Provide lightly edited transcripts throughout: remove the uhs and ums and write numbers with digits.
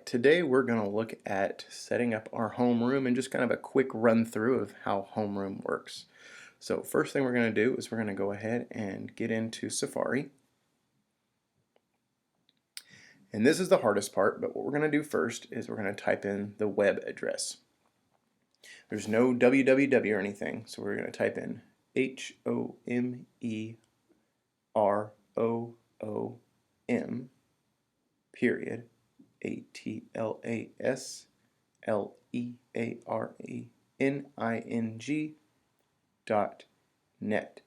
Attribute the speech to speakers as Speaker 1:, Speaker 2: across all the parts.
Speaker 1: today we're going to look at setting up our homeroom and just kind of a quick run through of how homeroom works. So first thing we're going to do is we're going to go ahead and get into Safari. And this is the hardest part, but what we're going to do first is we're going to type in the web address. There's no www or anything, so we're going to type in HOMEROOM period ATLASLEARENING.net.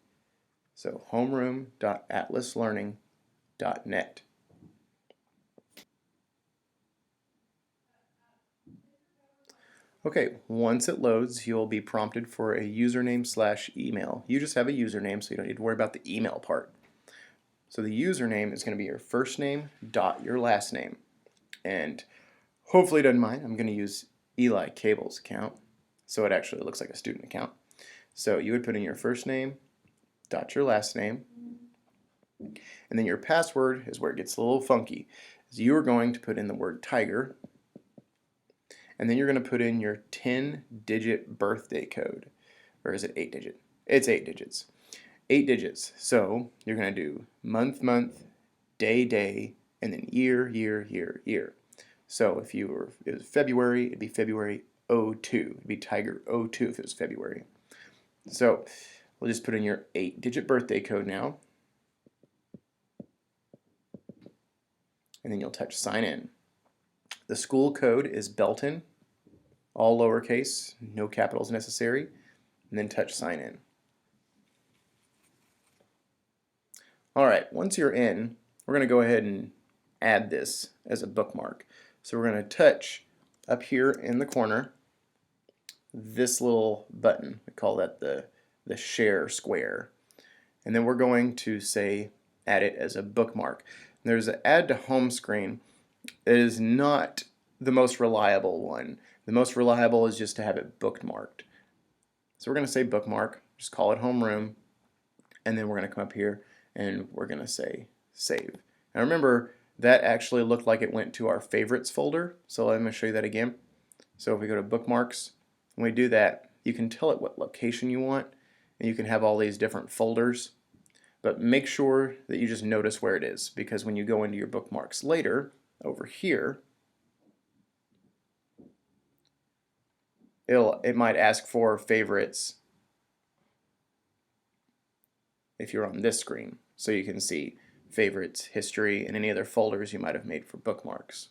Speaker 1: So homeroom.atlaslearning.net. Okay, once it loads, you'll be prompted for a username/email. You just have a username, so you don't need to worry about the email part. So the username is going to be your first name dot your last name. And hopefully it doesn't mind. I'm going to use Eli Cable's account, so it actually looks like a student account. So you would put in your first name dot your last name, and then your password is where it gets a little funky. So you are going to put in the word tiger, and then you're going to put in your 10-digit birthday code. Or is it 8-digit? It's 8 digits. 8 digits. So you're going to do month, day, and then year. So if it was February, it'd be February 02. It'd be Tiger 02 if it was February. So we'll just put in your 8-digit birthday code now. And then you'll touch sign in. The school code is Belton, all lowercase, no capitals necessary, and then touch sign in. Alright, once you're in, we're going to go ahead and add this as a bookmark. So we're going to touch up here in the corner this little button. We call that the share square. And then we're going to say add it as a bookmark. There's an add to home screen. It is not the most reliable one. The most reliable is just to have it bookmarked. So we're going to say bookmark, just call it homeroom, and then we're going to come up here and we're going to say save. Now remember, that actually looked like it went to our favorites folder, so let me show you that again. So if we go to bookmarks, when we do that, you can tell it what location you want, and you can have all these different folders, but make sure that you just notice where it is, because when you go into your bookmarks later, over here, it might ask for favorites if you're on this screen, so you can see favorites, history, and any other folders you might have made for bookmarks.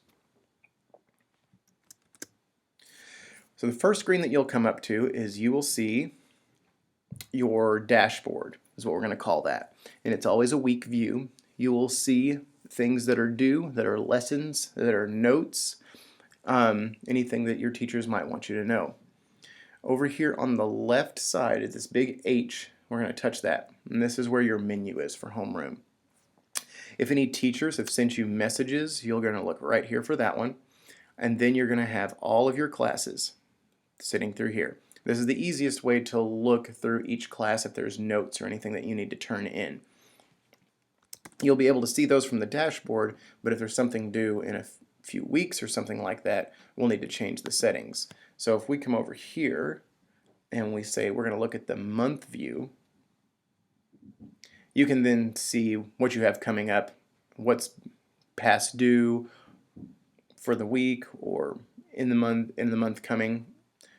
Speaker 1: So the first screen that you'll come up to is you will see your dashboard, is what we're going to call that. And it's always a week view. You will see things that are due, that are lessons, that are notes, anything that your teachers might want you to know. Over here on the left side is this big H. We're going to touch that. And this is where your menu is for homeroom. If any teachers have sent you messages, you're going to look right here for that one. And then you're going to have all of your classes sitting through here. This is the easiest way to look through each class if there's notes or anything that you need to turn in. You'll be able to see those from the dashboard, but if there's something due in a few weeks or something like that, we'll need to change the settings. So if we come over here and we say we're going to look at the month view, you can then see what you have coming up, what's past due for the week or in the month coming.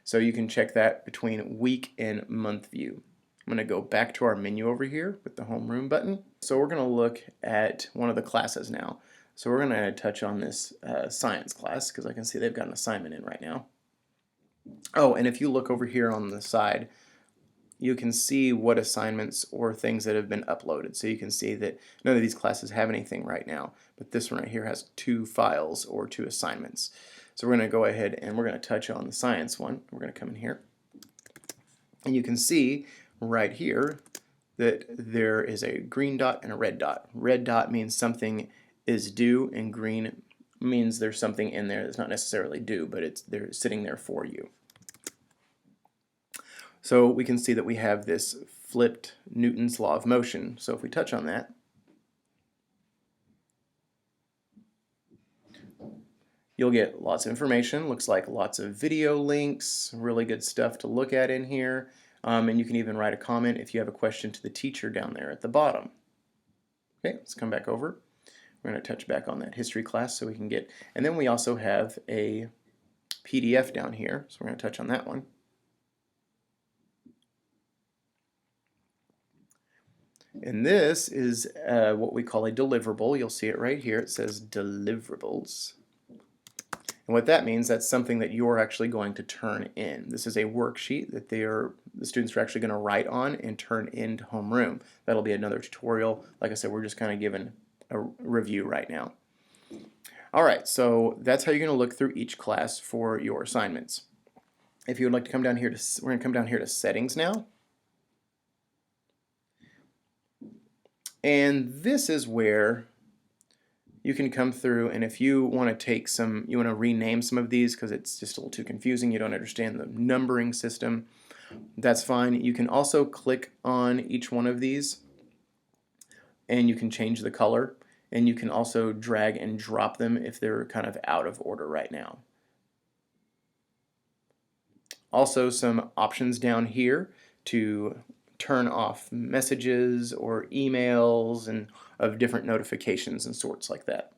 Speaker 1: So you can check that between week and month view. I'm going to go back to our menu over here with the homeroom button. So we're going to look at one of the classes now. So we're going to touch on this science class because I can see they've got an assignment in right now. Oh, and if you look over here on the side, you can see what assignments or things that have been uploaded. So you can see that none of these classes have anything right now, but this one right here has 2 files or 2 assignments. So we're going to go ahead and we're going to touch on the science one. We're going to come in here, and you can see right here that there is a green dot and a red dot. Red dot means something is due, and green means there's something in there that's not necessarily due, but they're sitting there for you. So we can see that we have this flipped Newton's law of motion. So if we touch on that, You'll get lots of information, looks like lots of video links, really good stuff to look at in here. And you can even write a comment if you have a question to the teacher down there at the bottom. Okay, let's come back over. We're going to touch back on that history class so we can get, and then we also have a PDF down here, so we're going to touch on that one. And this is what we call a deliverable. You'll see it right here. It says deliverables. And what that means, that's something that you're actually going to turn in. This is a worksheet that the students are actually going to write on and turn into Homeroom. That'll be another tutorial. Like I said, we're just kind of giving a review right now. All right, so that's how you're going to look through each class for your assignments. If you would like to come down here to, we're going to come down here to Settings now. And this is where you can come through, and if you want to take some, you want to rename some of these because it's just a little too confusing, you don't understand the numbering system, that's fine. You can also click on each one of these and you can change the color, and you can also drag and drop them if they're kind of out of order right now. Also some options down here to turn off messages or emails and of different notifications and sorts like that.